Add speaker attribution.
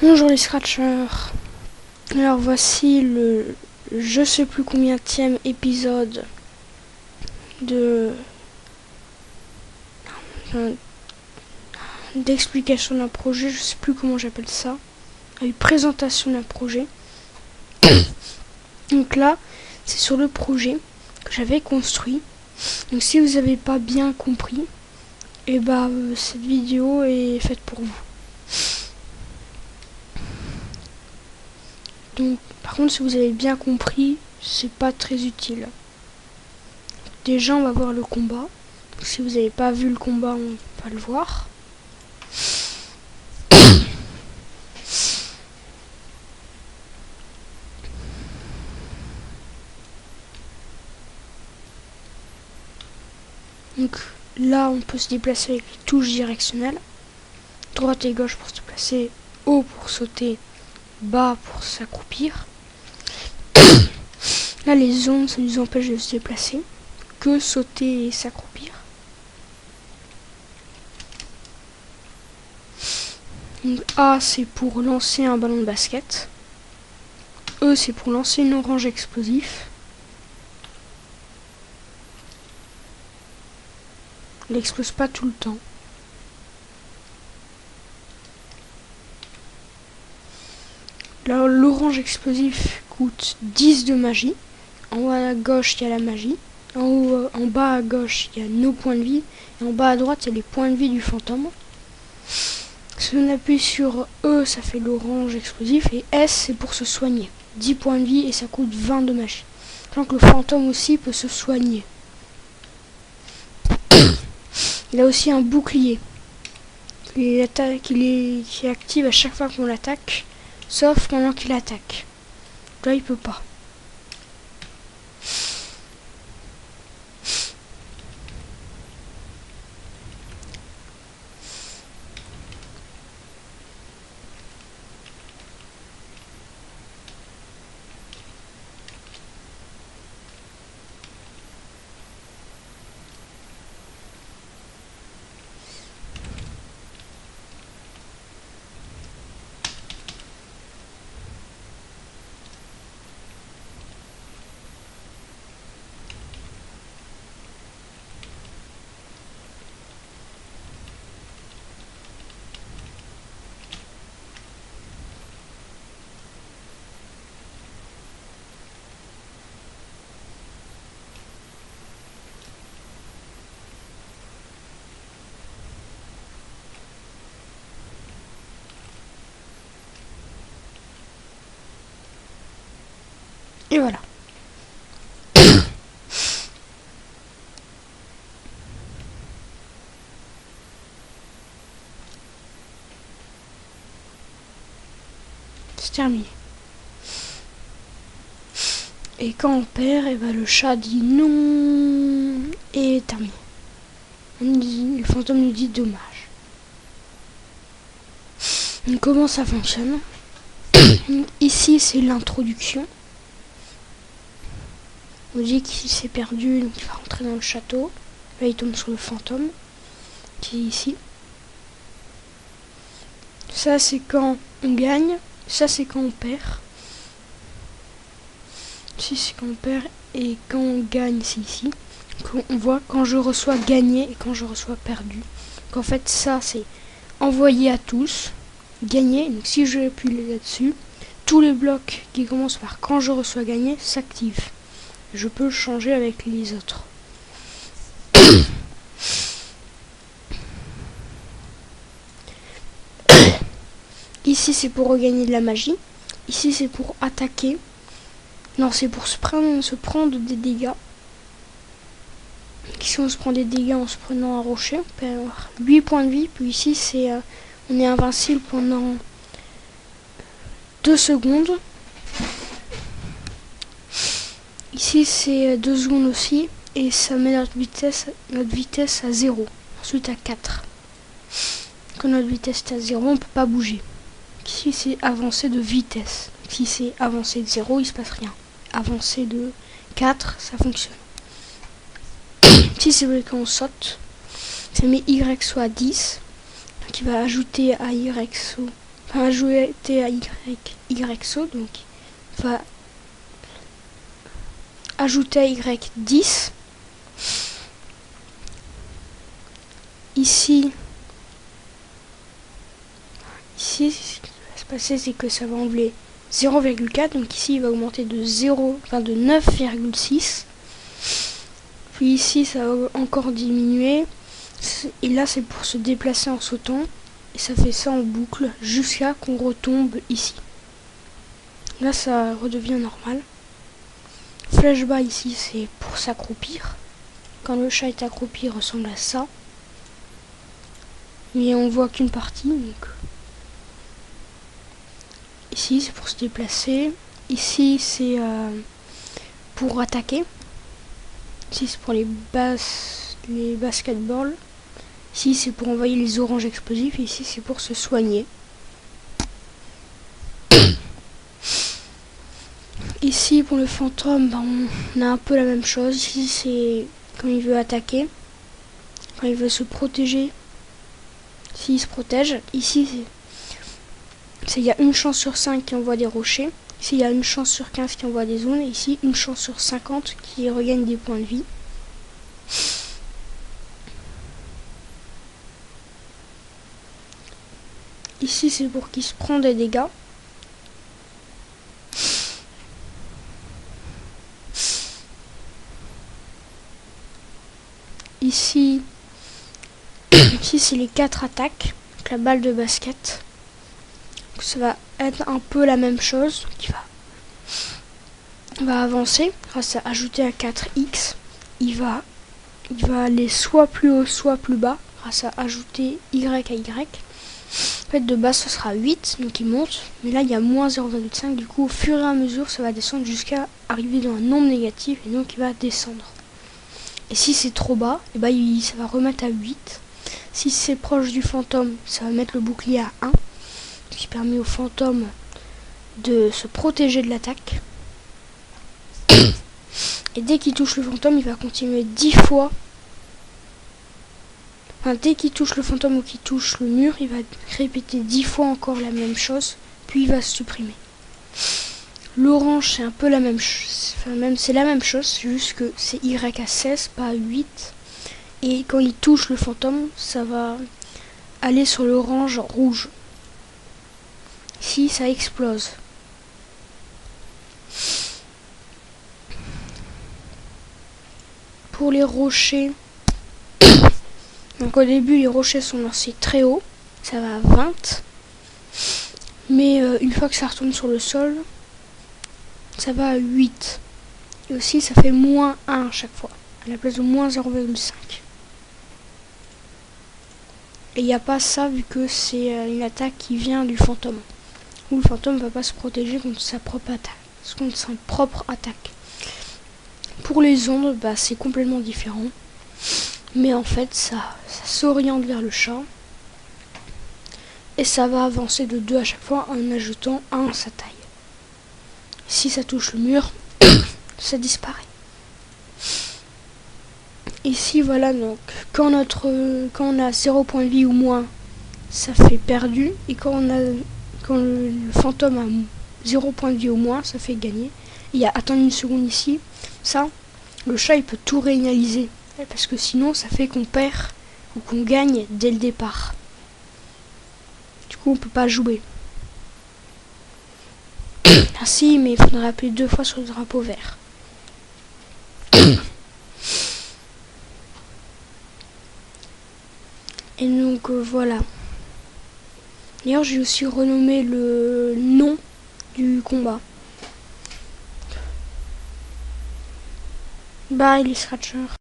Speaker 1: Bonjour les scratchers. Alors voici le je sais plus combienième épisode d'explication d'un projet, je sais plus comment j'appelle ça, une présentation d'un projet. Donc là, c'est sur le projet que j'avais construit. Donc si vous n'avez pas bien compris, et cette vidéo est faite pour vous. Donc par contre, si vous avez bien compris, c'est pas très utile. Déjà, on va voir le combat. Si vous n'avez pas vu le combat, on va le voir. Donc là, on peut se déplacer avec les touches directionnelles. Droite et gauche pour se déplacer, haut pour sauter, bas pour s'accroupir. Là, les zones, ça nous empêche de se déplacer. Que sauter et s'accroupir. Donc A, c'est pour lancer un ballon de basket. E, c'est pour lancer une orange explosif. Elle n'explose pas tout le temps. Là, l'orange explosif coûte 10 de magie. En haut à gauche, il y a la magie. En bas à gauche, il y a nos points de vie. Et en bas à droite, il y a les points de vie du fantôme. Si on appuie sur E, ça fait l'orange explosif. Et S, c'est pour se soigner. 10 points de vie et ça coûte 20 de magie. Donc le fantôme aussi peut se soigner. Il a aussi un bouclier. Qui est active à chaque fois qu'on l'attaque. Sauf pendant qu'il attaque. Là, il peut pas. Et voilà. C'est terminé. Et quand on perd, le chat dit non. Et terminé. Le fantôme nous dit dommage. Donc, comment ça fonctionne? Ici, c'est l'introduction. On dit qu'il s'est perdu, donc il va rentrer dans le château. Là, il tombe sur le fantôme, qui est ici. Ça, c'est quand on gagne. Ça, c'est quand on perd. Ici, c'est quand on perd. Et quand on gagne, c'est ici. Donc, on voit quand je reçois gagné et quand je reçois perdu. Donc, en fait, ça, c'est envoyé à tous. Gagné. Donc, si je appuie là-dessus, tous les blocs qui commencent par quand je reçois gagné s'activent. Je peux changer avec les autres. Ici, c'est pour regagner de la magie. Ici, c'est pour attaquer. Non, c'est pour se prendre des dégâts. Ici, on se prend des dégâts en se prenant un rocher. On peut avoir 8 points de vie. Puis ici, on est invincible pendant 2 secondes. Ici, c'est 2 secondes aussi. Et ça met notre vitesse à 0. Ensuite, à 4. Quand notre vitesse est à 0, on ne peut pas bouger. Ici, c'est avancée de vitesse. Si c'est avancé de 0, il ne se passe rien. Avancé de 4, ça fonctionne. Si c'est vrai qu'on saute, ça met Y soit 10. Donc il va ajouter à Y va ajouter à Y saut, donc on va ajouter à Y 10. Ici, ce qui va se passer, c'est que ça va enlever 0,4, donc ici il va augmenter de 9,6. Puis ici ça va encore diminuer, et là c'est pour se déplacer en sautant, et ça fait ça en boucle jusqu'à qu'on retombe ici. Là ça redevient normal. Flèche bas ici c'est pour s'accroupir. Quand le chat est accroupi, il ressemble à ça. Mais on voit qu'une partie, donc ici c'est pour se déplacer. Ici c'est pour attaquer. Ici c'est pour les basketballs. Ici c'est pour envoyer les oranges explosifs. Et ici c'est pour se soigner. Ici pour le fantôme, on a un peu la même chose. Ici c'est quand il veut attaquer. Quand il veut se protéger. Ici il se protège. Ici il y a une chance sur 5 qui envoie des rochers. Ici il y a une chance sur 15 qui envoie des zones. Et ici une chance sur 50 qui regagne des points de vie. Ici c'est pour qu'il se prend des dégâts. Ici c'est les 4 attaques avec la balle de basket. Donc ça va être un peu la même chose. Donc il va avancer grâce à ajouter un 4x. Il va aller soit plus haut soit plus bas grâce à ajouter y à y. En fait de base ce sera 8, donc il monte, mais là il y a moins 0,5, du coup au fur et à mesure ça va descendre jusqu'à arriver dans un nombre négatif, et donc il va descendre. Et si c'est trop bas, et ça va remettre à 8. Si c'est proche du fantôme, ça va mettre le bouclier à 1, ce qui permet au fantôme de se protéger de l'attaque. Et dès qu'il touche le fantôme, il va continuer 10 fois. Enfin, dès qu'il touche le fantôme ou qu'il touche le mur, il va répéter 10 fois encore la même chose, puis il va se supprimer. L'orange, c'est un peu la même chose. Enfin, c'est la même chose, c'est juste que c'est Y à 16, pas à 8. Et quand il touche le fantôme, ça va aller sur l'orange rouge. Ici, ça explose. Pour les rochers, donc au début, les rochers sont lancés très haut. Ça va à 20. Mais une fois que ça retombe sur le sol, ça va à 8. Et aussi, ça fait moins 1 à chaque fois, à la place de moins 0,5. Et il n'y a pas ça vu que c'est une attaque qui vient du fantôme. Où le fantôme ne va pas se protéger contre sa propre attaque. Pour les ondes, c'est complètement différent. Mais en fait, ça s'oriente vers le chat. Et ça va avancer de 2 à chaque fois en ajoutant 1 à sa taille. Si ça touche le mur, ça disparaît. Ici, voilà, donc quand on a 0 point de vie ou moins, ça fait perdu. Et quand le fantôme a 0 point de vie ou moins, ça fait gagner. Il y a attendre une seconde ici. Ça, le chat, il peut tout réaliser. Parce que sinon, ça fait qu'on perd ou qu'on gagne dès le départ. Du coup, on peut pas jouer. Ah si, mais il faudra appuyer 2 fois sur le drapeau vert. Et donc voilà. D'ailleurs, j'ai aussi renommé le nom du combat. Bye les scratchers.